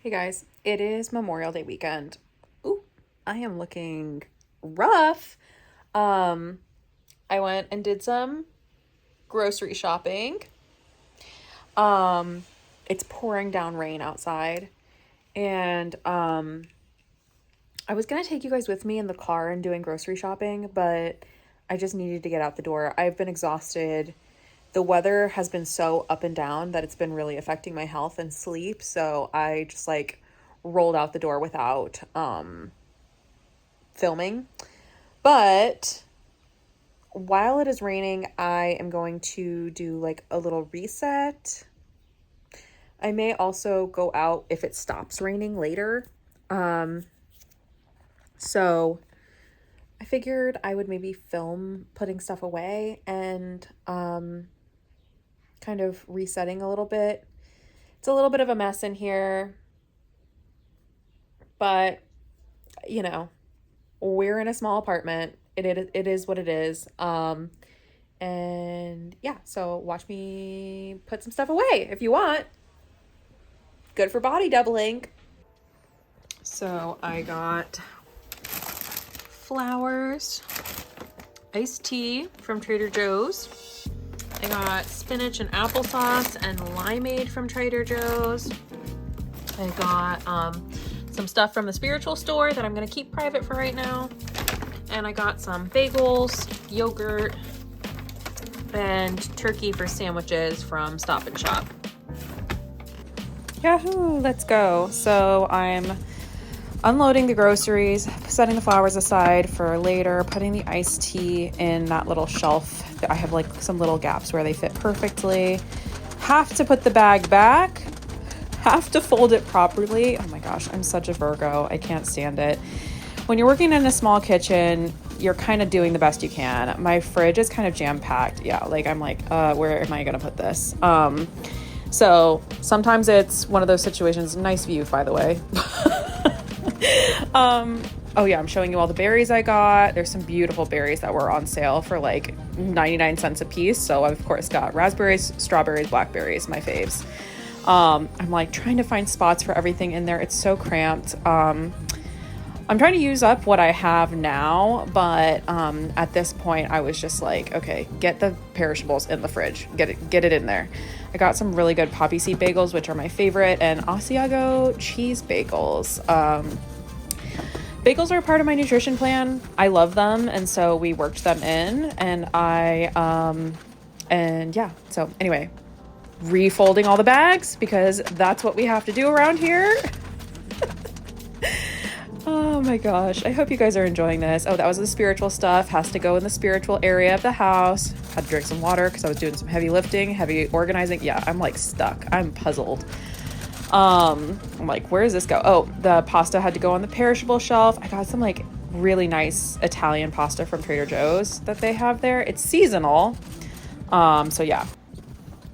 Hey guys, it is Memorial Day weekend. Ooh, I am looking rough. Um, I went and did some grocery shopping. Um, it's pouring down rain outside, and I was gonna take you guys with me in the car and doing grocery shopping, but I just needed to get out the door. I've been exhausted. The weather has been so up and down that it's been really affecting my health and sleep, so I just rolled out the door without filming. But while it is raining, I am going to do a little reset. I may also go out if it stops raining later. So I figured I would maybe film putting stuff away and kind of resetting a little bit. It's a little bit of a mess in here, but we're in a small apartment. It is what it is. And yeah, so watch me put some stuff away if you want. Good for body doubling. So I got flowers, iced tea from Trader Joe's. I got spinach and applesauce and limeade from Trader Joe's. I got some stuff from the spiritual store that I'm going to keep private for right now. And I got some bagels, yogurt, and turkey for sandwiches from Stop and Shop. Yahoo, let's go. So I'm unloading the groceries, setting the flowers aside for later, putting the iced tea in that little shelf. I have some little gaps where they fit perfectly. Have to put the bag back. Have to fold it properly. Oh my gosh, I'm such a Virgo. I can't stand it. When you're working in a small kitchen, you're kind of doing the best you can. My fridge is kind of jam-packed. Yeah, I'm where am I going to put this? So sometimes it's one of those situations. Nice view, by the way. Oh yeah, I'm showing you all the berries I got. There's some beautiful berries that were on sale for 99 cents a piece. So I've of course got raspberries, strawberries, blackberries, my faves. I'm trying to find spots for everything in there. It's so cramped. I'm trying to use up what I have now, but at this point I was just okay, get the perishables in the fridge. Get it in there. I got some really good poppy seed bagels, which are my favorite, and Asiago cheese bagels. Bagels are a part of my nutrition plan. I love them, and so we worked them in, and so anyway, refolding all the bags because that's what we have to do around here. Oh my gosh, I hope you guys are enjoying this. Oh, that was the spiritual stuff. Has to go in the spiritual area of the house. Had to drink some water because I was doing some heavy lifting, heavy organizing. Yeah, I'm stuck. I'm puzzled. I'm where does this go? Oh, the pasta had to go on the perishable shelf. I got some really nice Italian pasta from Trader Joe's that they have there. It's seasonal. So yeah.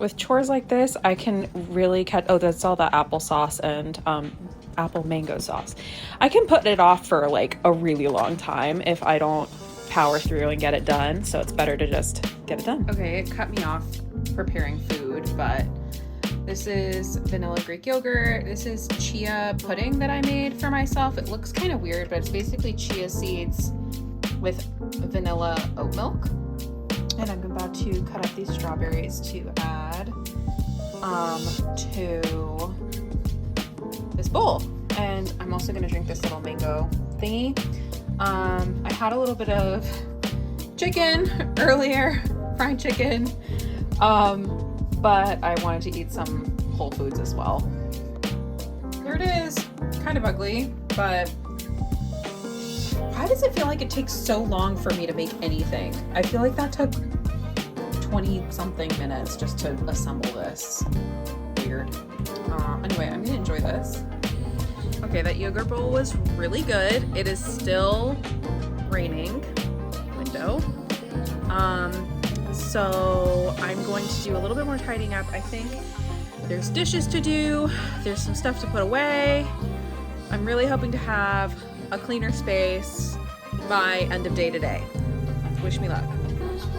With chores like this, I can really that's all the applesauce and apple mango sauce. I can put it off for a really long time if I don't power through and get it done. So it's better to just get it done. Okay, it cut me off preparing food, but this is vanilla Greek yogurt. This is chia pudding that I made for myself. It looks kind of weird, but it's basically chia seeds with vanilla oat milk. And I'm about to cut up these strawberries to add to this bowl. And I'm also going to drink this little mango thingy. I had a little bit of chicken earlier, fried chicken, but I wanted to eat some whole foods as well. There it is. Kind of ugly, but why does it feel like it takes so long for me to make anything? I feel like that took 20 something minutes just to assemble this. Weird. Anyway, I'm gonna enjoy this. Okay, that yogurt bowl was really good. It is still raining. Window. So I'm going to do a little bit more tidying up. I think there's dishes to do. There's some stuff to put away. I'm really hoping to have a cleaner space by end of day today. Wish me luck.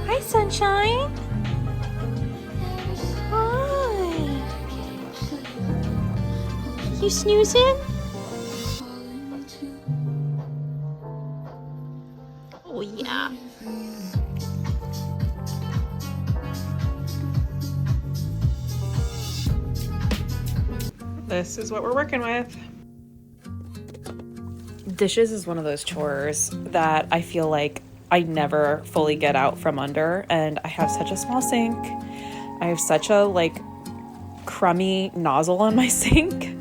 Hi, sunshine. Hi. You snoozing? Oh yeah. This is what we're working with. Dishes is one of those chores that I feel like I never fully get out from under, and I have such a small sink. I have such a crummy nozzle on my sink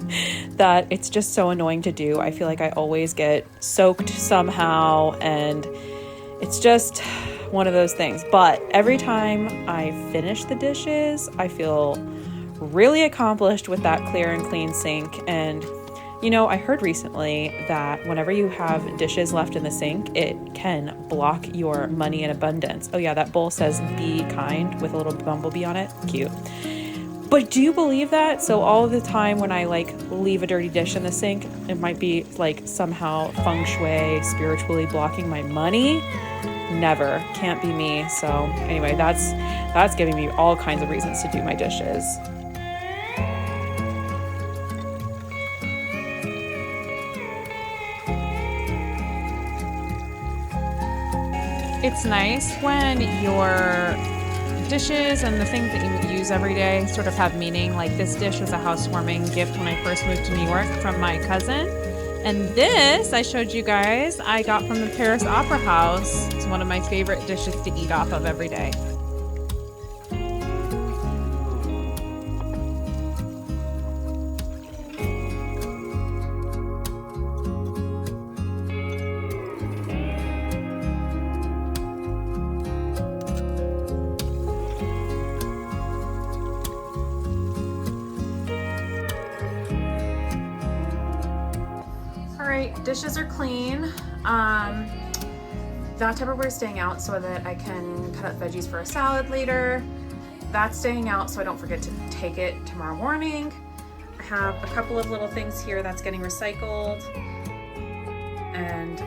that it's just so annoying to do. I feel like I always get soaked somehow, and it's just one of those things. But every time I finish the dishes, I feel really accomplished with that clear and clean sink. And you know, I heard recently that whenever you have dishes left in the sink, it can block your money in abundance. Oh yeah, that bowl says be kind with a little bumblebee on it. Cute. But do you believe that? So all of the time when I leave a dirty dish in the sink, it might be somehow feng shui spiritually blocking my money. Never. Can't be me. So anyway, that's giving me all kinds of reasons to do my dishes. It's nice when your dishes and the things that you use every day sort of have meaning. Like this dish was a housewarming gift when I first moved to New York from my cousin. And this, I showed you guys, I got from the Paris Opera House. It's one of my favorite dishes to eat off of every day. Dishes are clean. That Tupperware is staying out so that I can cut up veggies for a salad later. That's staying out so I don't forget to take it tomorrow morning. I have a couple of little things here that's getting recycled. And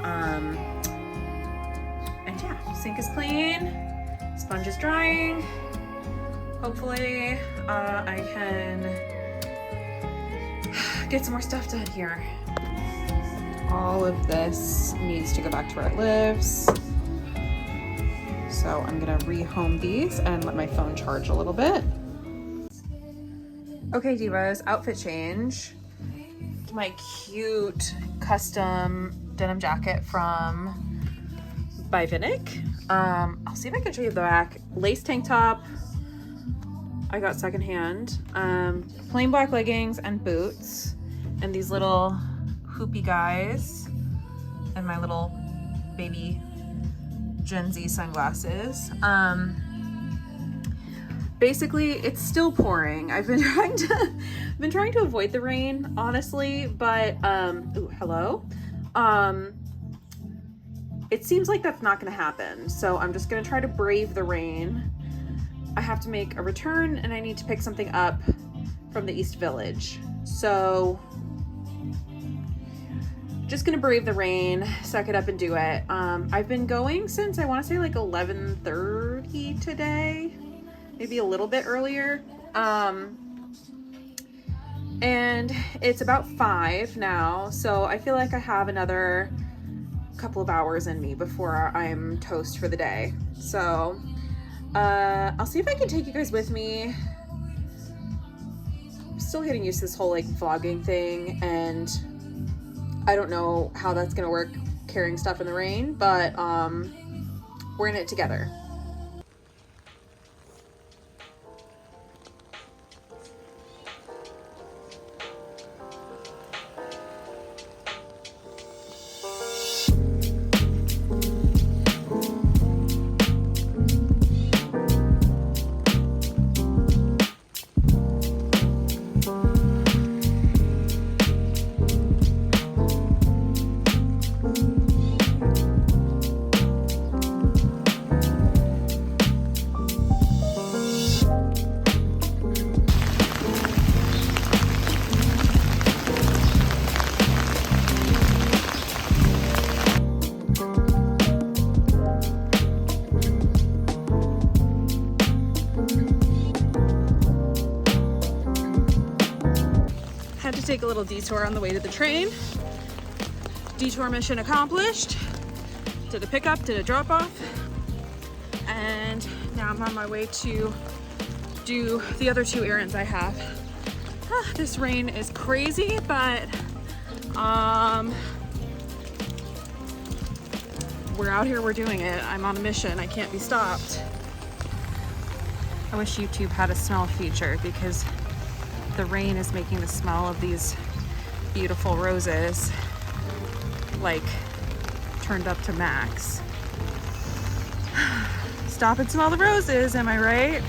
yeah, sink is clean, sponge is drying. Hopefully I can get some more stuff done here. All of this needs to go back to where it lives. So I'm gonna rehome these and let my phone charge a little bit. Okay, divas, outfit change. My cute custom denim jacket from by Vinick. I'll see if I can show you the back. Lace tank top, I got secondhand. Plain black leggings and boots, and these little hoopy guys, and my little baby Gen Z sunglasses. Basically it's still pouring. I've been trying to avoid the rain, honestly, but ooh, hello. It seems like that's not gonna happen, so I'm just gonna try to brave the rain. I have to make a return and I need to pick something up from the East Village, so just gonna brave the rain, suck it up and do it. I've been going since I want to say 11:30 today, maybe a little bit earlier. And it's about 5 now, so I feel like I have another couple of hours in me before I'm toast for the day. So I'll see if I can take you guys with me. I'm still getting used to this whole vlogging thing, and I don't know how that's gonna work carrying stuff in the rain, but we're in it together. take a little detour on the way to the train. Detour mission accomplished. Did a pickup, did a drop off. And now I'm on my way to do the other 2 errands I have. This rain is crazy, but we're out here, we're doing it. I'm on a mission, I can't be stopped. I wish YouTube had a smell feature because the rain is making the smell of these beautiful roses like turned up to max. Stop and smell the roses, am I right?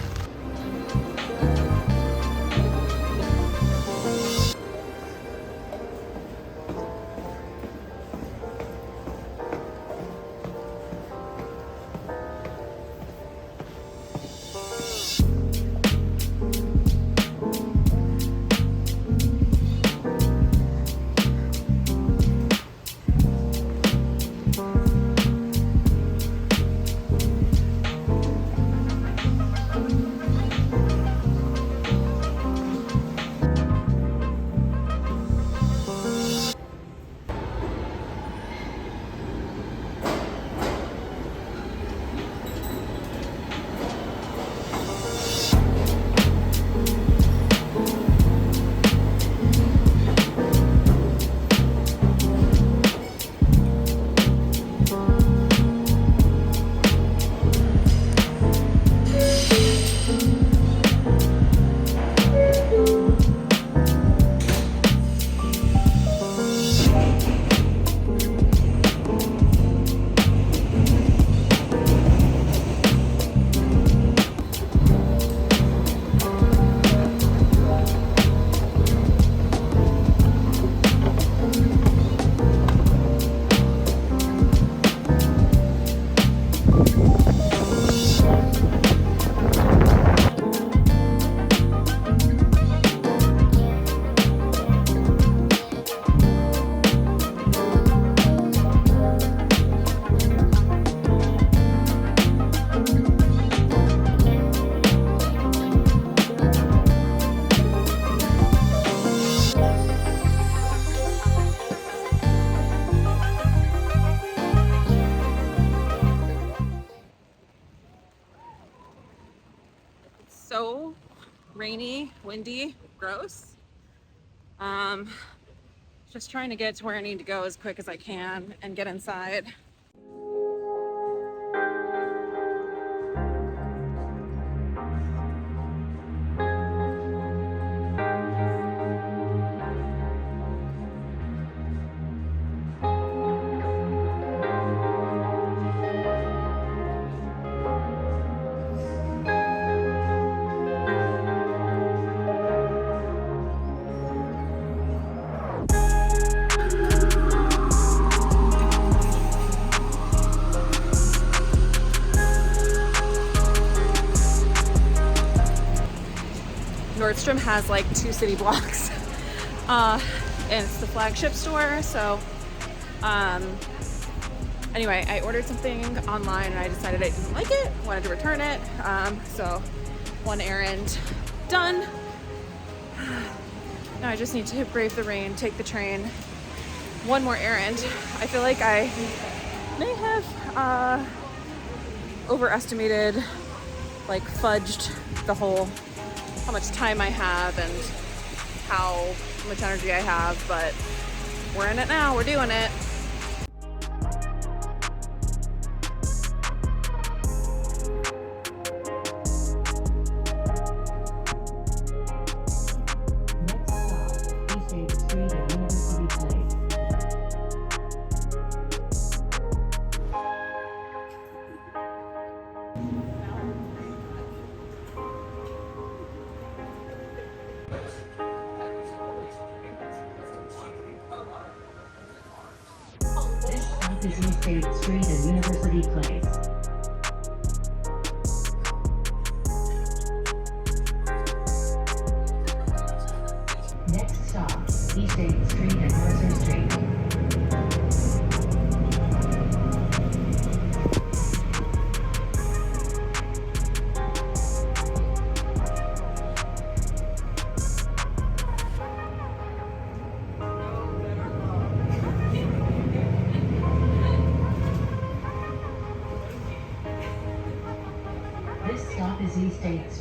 So rainy, windy, gross. Just trying to get to where I need to go as quick as I can and get inside. Nordstrom has like 2 city blocks, and it's the flagship store. So anyway, I ordered something online and I decided I didn't like it, wanted to return it. So 1 errand done. Now I just need to brave the rain, take the train. 1 more errand. I feel like I may have overestimated, like fudged the whole how much time I have and how much energy I have, but we're in it now, we're doing it. Is East 8th Street and University Place. Next stop, East 8th Street and Mercer Street.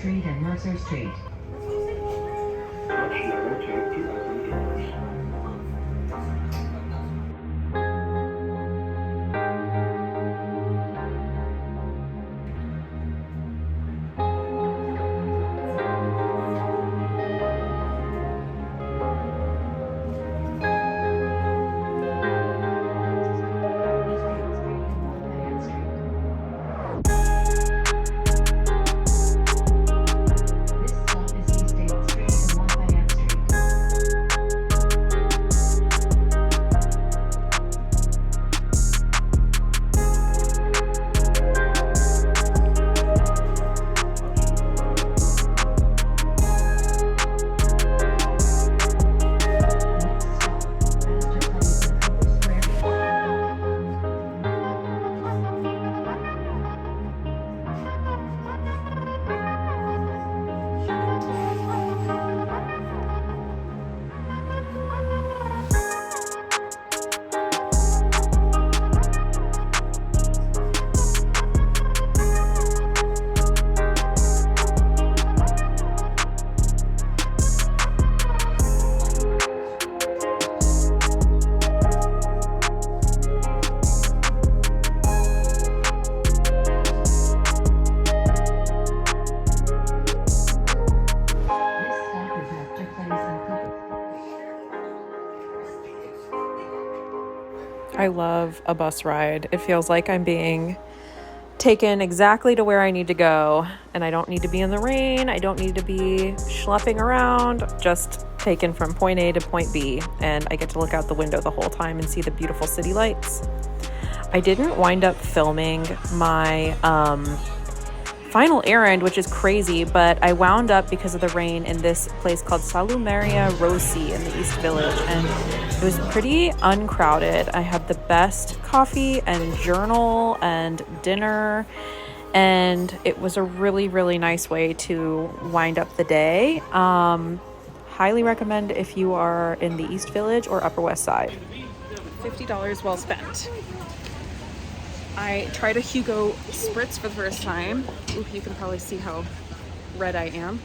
Street and Mercer Street. Watch narrow tape to open doors. This stop is East 8th Street and Lafayette Street. Next stop, Astor Place and Cooper Square. This stop is Astor Place and Cooper. I love a bus ride. It feels like I'm being taken exactly to where I need to go, and I don't need to be in the rain. I don't need to be schlepping around, just taken from point A to point B, and I get to look out the window the whole time and see the beautiful city lights. I didn't wind up filming my final errand, which is crazy, but I wound up, because of the rain, in this place called Salumeria Rossi in the East Village, and it was pretty uncrowded. I had the best coffee and journal and dinner, and it was a really, really nice way to wind up the day. Highly recommend if you are in the East Village or Upper West Side. $50 well spent. I tried a Hugo Spritz for the first time. Ooh, you can probably see how red I am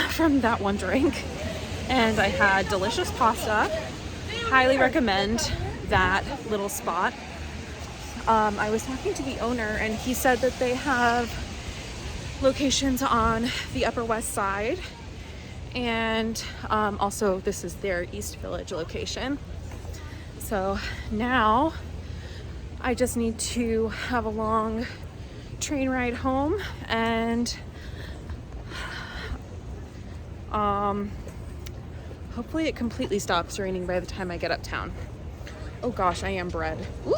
from that one drink. And I had delicious pasta. Highly recommend that little spot. I was talking to the owner, and he said that they have locations on the Upper West Side. And also this is their East Village location. So now I just need to have a long train ride home, and hopefully it completely stops raining by the time I get uptown. Oh gosh, I am bread. Woo!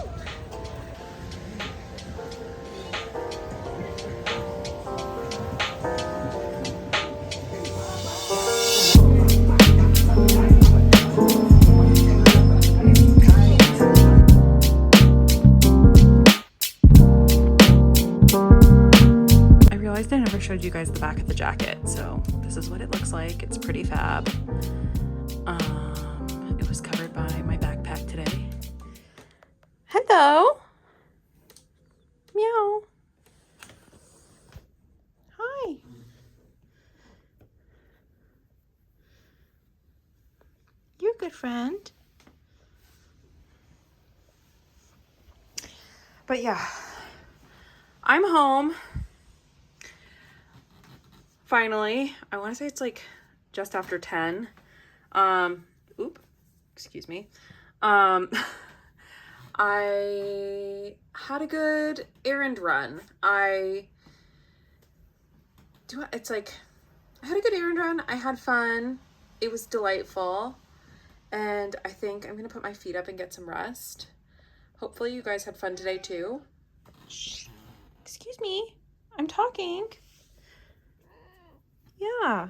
I never showed you guys the back of the jacket, so this is what it looks like. It's pretty fab. It was covered by my backpack today. Hello. Meow. Hi. You're a good friend. But yeah, I'm home. Finally, I want to say it's like just after 10. Excuse me. I had a good errand run. I had a good errand run. I had fun. It was delightful. And I think I'm going to put my feet up and get some rest. Hopefully you guys had fun today too. Shh. Excuse me. I'm talking. Yeah.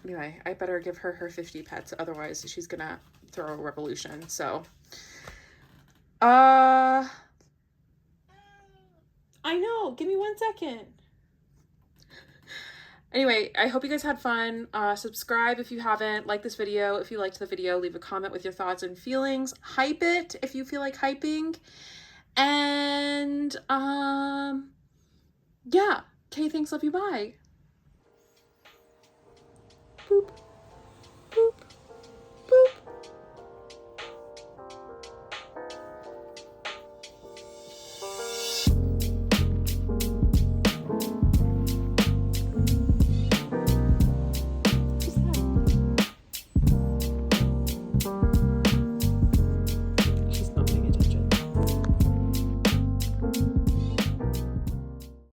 Anyway, I better give her her 50 pets, otherwise she's gonna throw a revolution. So, I know. Give me 1 second. Anyway, I hope you guys had fun. Subscribe if you haven't. Like this video if you liked the video. Leave a comment with your thoughts and feelings. Hype it if you feel like hyping. And, yeah. Okay, thanks, love you, bye. Boop.